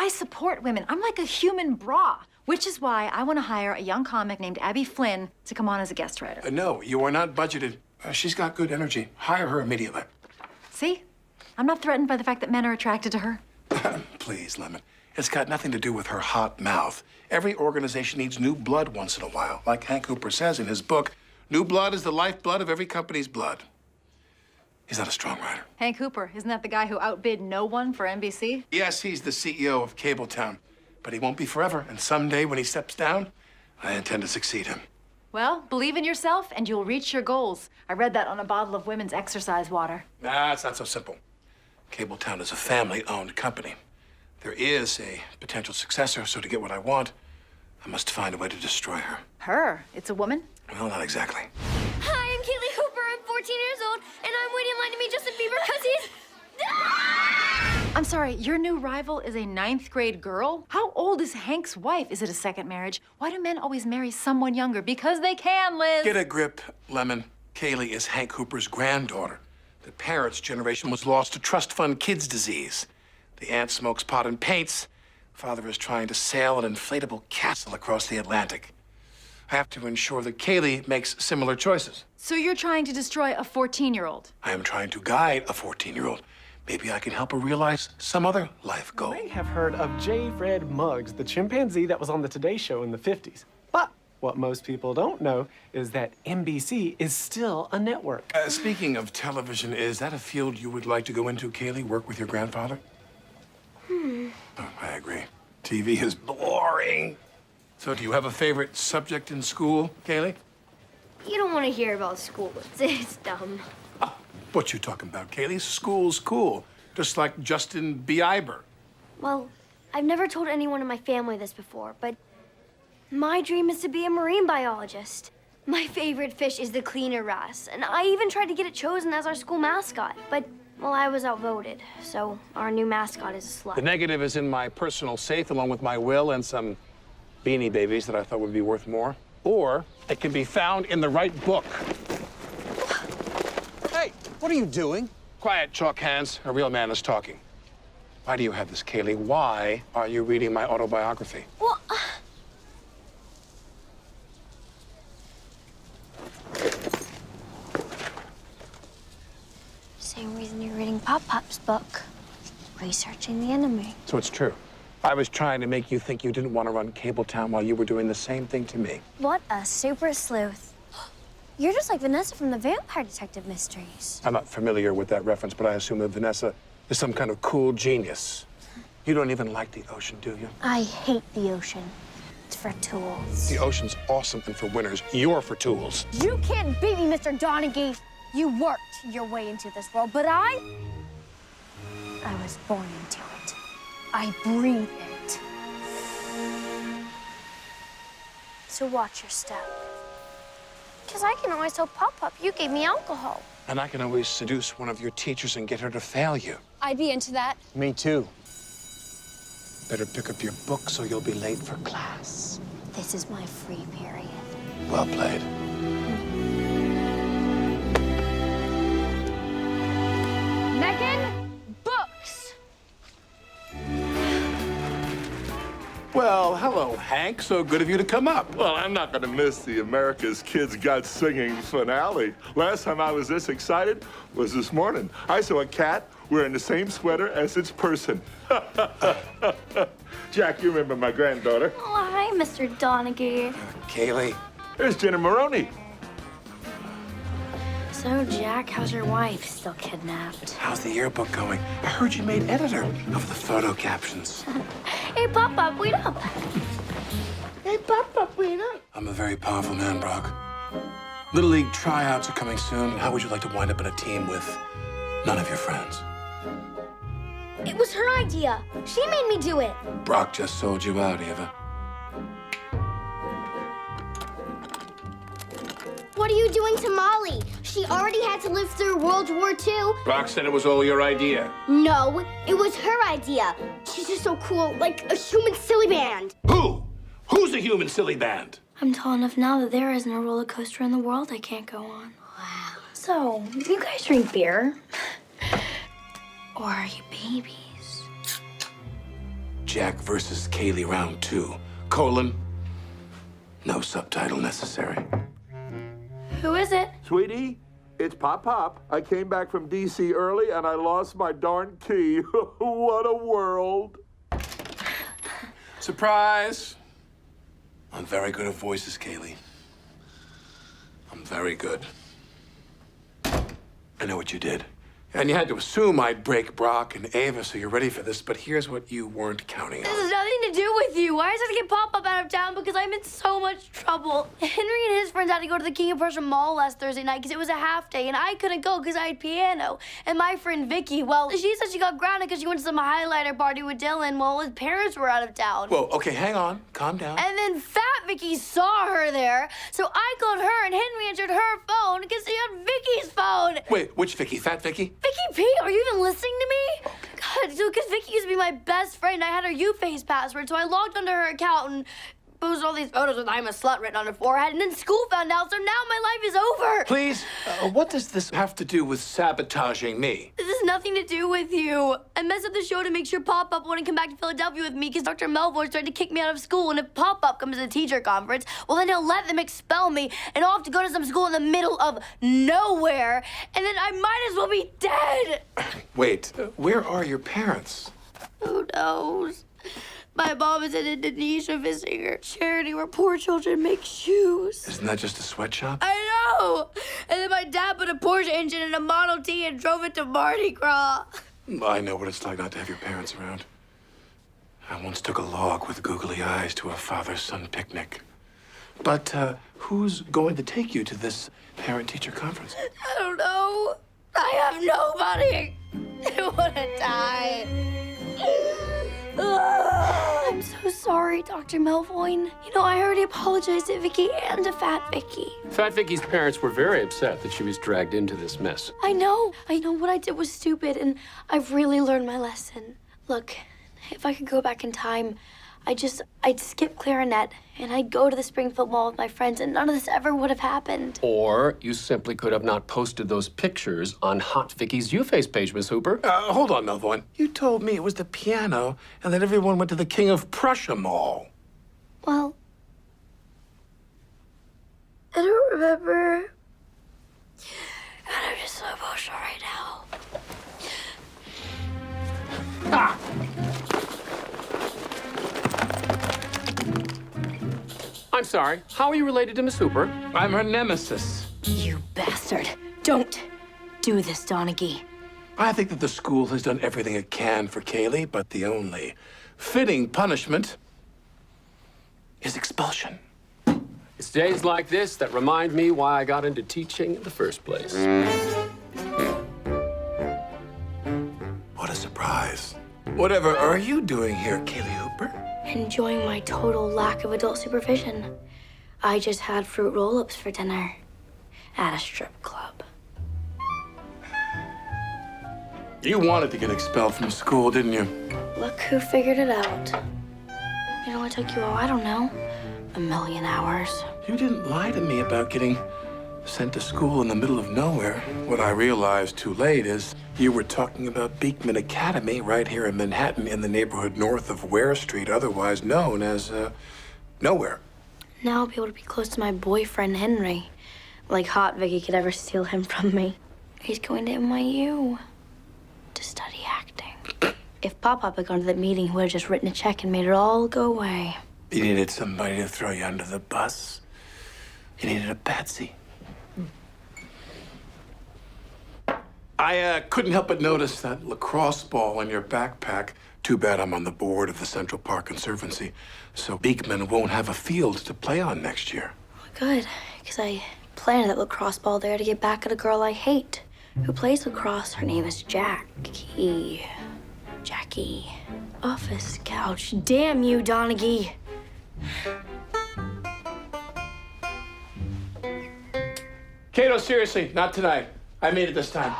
I support women. I'm like a human bra, which is why I want to hire a young comic named Abby Flynn to come on as a guest writer. No, you are not budgeted. She's got good energy. Hire her immediately. See? I'm not threatened by the fact that men are attracted to her. Please, Lemon. It's got nothing to do with her hot mouth. Every organization needs new blood once in a while. Like Hank Hooper says in his book, new blood is the lifeblood of every company's blood. He's not a strong writer. Hank Hooper, isn't that the guy who outbid no one for NBC? Yes, he's the CEO of Cabletown, but he won't be forever. And someday when he steps down, I intend to succeed him. Well, believe in yourself and you'll reach your goals. I read that on a bottle of women's exercise water. Nah, it's not so simple. Cabletown is a family-owned company. There is a potential successor, so to get what I want, I must find a way to destroy her. Her? It's a woman? Well, not exactly. Hi, I'm Kaylie Hooper. I'm 14 years old, and I'm waiting in line to meet Justin Bieber because he's... I'm sorry, your new rival is a 9th grade girl? How old is Hank's wife? Is it a second marriage? Why do men always marry someone younger? Because they can, Liz. Get a grip, Lemon. Kaylie is Hank Hooper's granddaughter. The parents' generation was lost to trust fund kids disease. The aunt smokes pot and paints. Father is trying to sail an inflatable castle across the Atlantic. I have to ensure that Kaylie makes similar choices. So you're trying to destroy a 14-year-old? I am trying to guide a 14-year-old. Maybe I can help her realize some other life goal. You may have heard of J. Fred Muggs, the chimpanzee that was on the Today Show in the 50s. But what most people don't know is that NBC is still a network. Speaking of television, is that a field you would like to go into, Kaylie? Work with your grandfather? Oh, I agree. TV is boring. So do you have a favorite subject in school, Kaylie? You don't want to hear about school. It's dumb. What you talking about, Kaylie? School's cool. Just like Justin Bieber. Well, I've never told anyone in my family this before, but my dream is to be a marine biologist. My favorite fish is the cleaner wrasse, and I even tried to get it chosen as our school mascot, but, well, I was outvoted, so our new mascot is a slut. The negative is in my personal safe, along with my will and some Beanie Babies that I thought would be worth more. Or it can be found in the right book. Hey, what are you doing? Quiet, chalk hands. A real man is talking. Why do you have this, Kaylie? Why are you reading my autobiography? Well, same reason you're reading Pop-Pop's book. Researching the enemy. So it's true. I was trying to make you think you didn't want to run Cabletown while you were doing the same thing to me. What a super sleuth. You're just like Vanessa from the Vampire Detective Mysteries. I'm not familiar with that reference, but I assume that Vanessa is some kind of cool genius. You don't even like the ocean, do you? I hate the ocean. It's for tools. The ocean's awesome and for winners. You're for tools. You can't beat me, Mr. Donaghy. You worked your way into this world, but I was born into it. I breathe it. So watch your step. Because I can always tell Pop-Pop you gave me alcohol. And I can always seduce one of your teachers and get her to fail you. I'd be into that. Me too. Better pick up your books or you'll be late for class. This is my free period. Well played. Megan, books! Well, hello, Hank. So good of you to come up. Well, I'm not gonna miss the America's Kids Got Singing finale. Last time I was this excited was this morning. I saw a cat wearing the same sweater as its person. Jack, you remember my granddaughter. Oh, hi, Mr. Donaghy. Kaylie. There's Jenna Maroney. So, Jack, how's your wife? Still kidnapped? How's the yearbook going? I heard you made editor of the photo captions. Hey, Pop-Pop, wait up. Hey, Pop-Pop, wait up. I'm a very powerful man, Brock. Little League tryouts are coming soon. How would you like to wind up in a team with none of your friends? It was her idea. She made me do it. Brock just sold you out, Eva. What are you doing to Molly? She already had to live through World War II. Brock said it was all your idea. No, it was her idea. She's just so cool, like a human silly band. Who? Who's the human silly band? I'm tall enough now that there isn't a roller coaster in the world I can't go on. Wow. So, you guys drink beer? Or are you babies? Jack versus Kaylie round 2. : no subtitle necessary. Who is it? Sweetie, it's Pop Pop. I came back from D.C. early and I lost my darn key. What a world. Surprise! I'm very good at voices, Kaylie. I'm very good. I know what you did. And you had to assume I'd break Brock and Ava, so you're ready for this, but here's what you weren't counting This on. has nothing to do with you. Why does it have to get Pop-Up out of town? Because I'm in so much trouble. Henry and his friends had to go to the King of Prussia Mall last Thursday night because it was a half day, and I couldn't go because I had piano. And my friend Vicky, well, she said she got grounded because she went to some highlighter party with Dylan while his parents were out of town. Whoa, okay, hang on. Calm down. And then Fat Vicky saw her there, so I called her, and Henry answered her phone because he had Vicky's phone. Wait, which Vicky? Fat Vicky? Vicky P, are you even listening to me? God, so because Vicky used to be my best friend, I had her U-Face password, so I logged onto her account and posted all these photos with "I'm a slut" written on her forehead, and then school found out, so now my life is over. Please, what does this have to do with sabotaging me? This has nothing to do with you. I messed up the show to make sure Pop-Up wouldn't come back to Philadelphia with me because Dr. Melvoy's trying to kick me out of school, and if Pop-Up comes to the teacher conference, well, then he'll let them expel me, and I'll have to go to some school in the middle of nowhere, and then I might as well be dead. Wait, where are your parents? Who knows? My mom is in Indonesia visiting her charity where poor children make shoes. Isn't that just a sweatshop? I know! And then my dad put a Porsche engine in a Model T and drove it to Mardi Gras. I know what it's like not to have your parents around. I once took a log with googly eyes to a father-son picnic. But who's going to take you to this parent-teacher conference? I don't know. I have nobody. I want to die. I'm so sorry, Dr. Melvoin. You know, I already apologized to Vicky and to Fat Vicky. Fat Vicky's parents were very upset that she was dragged into this mess. I know what I did was stupid, and I've really learned my lesson. Look, if I could go back in time, I'd skip clarinet, and I'd go to the Springfield Mall with my friends, and none of this ever would have happened. Or you simply could have not posted those pictures on Hot Vicky's U-Face page, Miss Hooper. Hold on, Melvoin. You told me it was the piano and that everyone went to the King of Prussia Mall. Well, I don't remember. God, I'm just so emotional right now. Ah! I'm sorry. How are you related to Miss Hooper? I'm her nemesis. You bastard. Don't do this, Donaghy. I think that the school has done everything it can for Kaylie, but the only fitting punishment is expulsion. It's days like this that remind me why I got into teaching in the first place. What a surprise. Whatever are you doing here, Kaylie Hooper? Enjoying my total lack of adult supervision. I just had fruit roll-ups for dinner at a strip club. You wanted to get expelled from school, didn't you? Look who figured it out. You know, it took you, I don't know, 1,000,000 hours. You didn't lie to me about getting sent to school in the middle of nowhere. What I realized too late is you were talking about Beekman Academy right here in Manhattan in the neighborhood north of Ware Street, otherwise known as, nowhere. Now I'll be able to be close to my boyfriend, Henry. Like Hot Vicky could ever steal him from me. He's going to NYU to study acting. If Pop-Up had gone to that meeting, he would have just written a check and made it all go away. You needed somebody to throw you under the bus. You needed a patsy. I couldn't help but notice that lacrosse ball in your backpack. Too bad I'm on the board of the Central Park Conservancy, so Beekman won't have a field to play on next year. Good, because I planted that lacrosse ball there to get back at a girl I hate who plays lacrosse. Her name is Jackie. Office couch. Damn you, Donaghy. Kato, seriously, not tonight. I made it this time.